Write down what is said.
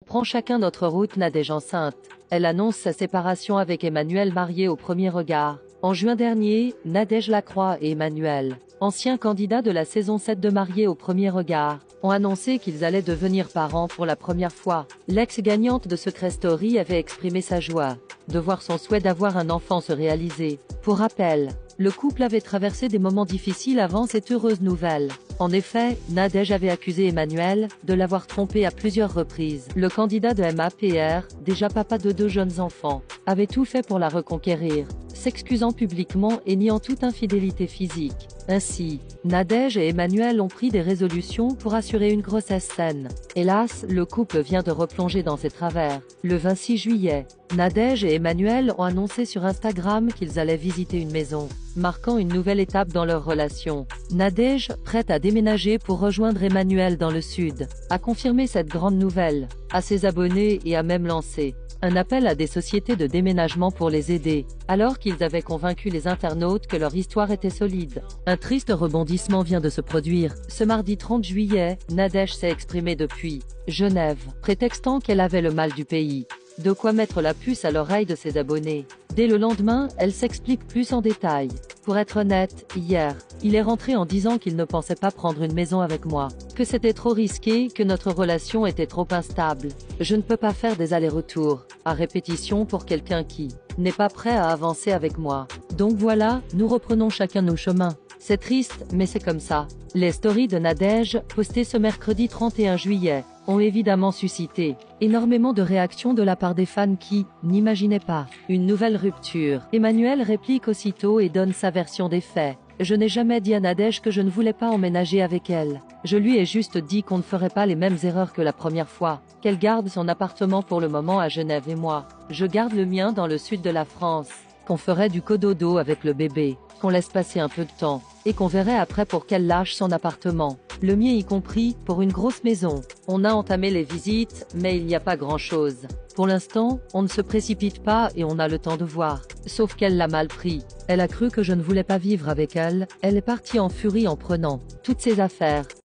Prend chacun notre route. Nadège enceinte. Elle annonce sa séparation avec Emmanuel, marié au premier regard. En juin dernier, Nadège Lacroix et Emmanuel, anciens candidats de la saison 7 de Mariés au premier regard, ont annoncé qu'ils allaient devenir parents pour la première fois. L'ex-gagnante de Secret Story avait exprimé sa joie de voir son souhait d'avoir un enfant se réaliser. Pour rappel, le couple avait traversé des moments difficiles avant cette heureuse nouvelle. En effet, Nadège avait accusé Emmanuel de l'avoir trompé à plusieurs reprises. Le candidat de MAPR, déjà papa de 2 jeunes enfants, avait tout fait pour la reconquérir, s'excusant publiquement et niant toute infidélité physique. Ainsi, Nadège et Emmanuel ont pris des résolutions pour assurer une grossesse saine. Hélas, le couple vient de replonger dans ses travers. Le 26 juillet, Nadège et Emmanuel ont annoncé sur Instagram qu'ils allaient visiter une maison, marquant une nouvelle étape dans leur relation. Nadège, prête à déménager pour rejoindre Emmanuel dans le sud, a confirmé cette grande nouvelle à ses abonnés et a même lancé un appel à des sociétés de déménagement pour les aider, alors qu'ils avaient convaincu les internautes que leur histoire était solide. Un triste rebondissement vient de se produire. Ce mardi 30 juillet, Nadège s'est exprimée depuis Genève, prétextant qu'elle avait le mal du pays. De quoi mettre la puce à l'oreille de ses abonnés. Dès le lendemain, elle s'explique plus en détail. Pour être honnête, hier, il est rentré en disant qu'il ne pensait pas prendre une maison avec moi, que c'était trop risqué, que notre relation était trop instable. Je ne peux pas faire des allers-retours, à répétition pour quelqu'un qui n'est pas prêt à avancer avec moi. Donc voilà, nous reprenons chacun nos chemins. C'est triste, mais c'est comme ça. Les stories de Nadège, postées ce mercredi 31 juillet, ont évidemment suscité énormément de réactions de la part des fans qui n'imaginaient pas une nouvelle rupture. Emmanuel réplique aussitôt et donne sa version des faits. Je n'ai jamais dit à Nadège que je ne voulais pas emménager avec elle. Je lui ai juste dit qu'on ne ferait pas les mêmes erreurs que la première fois, qu'elle garde son appartement pour le moment à Genève et moi, je garde le mien dans le sud de la France, qu'on ferait du cododo avec le bébé, qu'on laisse passer un peu de temps, et qu'on verrait après pour qu'elle lâche son appartement, le mien y compris, pour une grosse maison. On a entamé les visites, mais il n'y a pas grand-chose. Pour l'instant, on ne se précipite pas et on a le temps de voir. Sauf qu'elle l'a mal pris. Elle a cru que je ne voulais pas vivre avec elle, elle est partie en furie en prenant toutes ses affaires.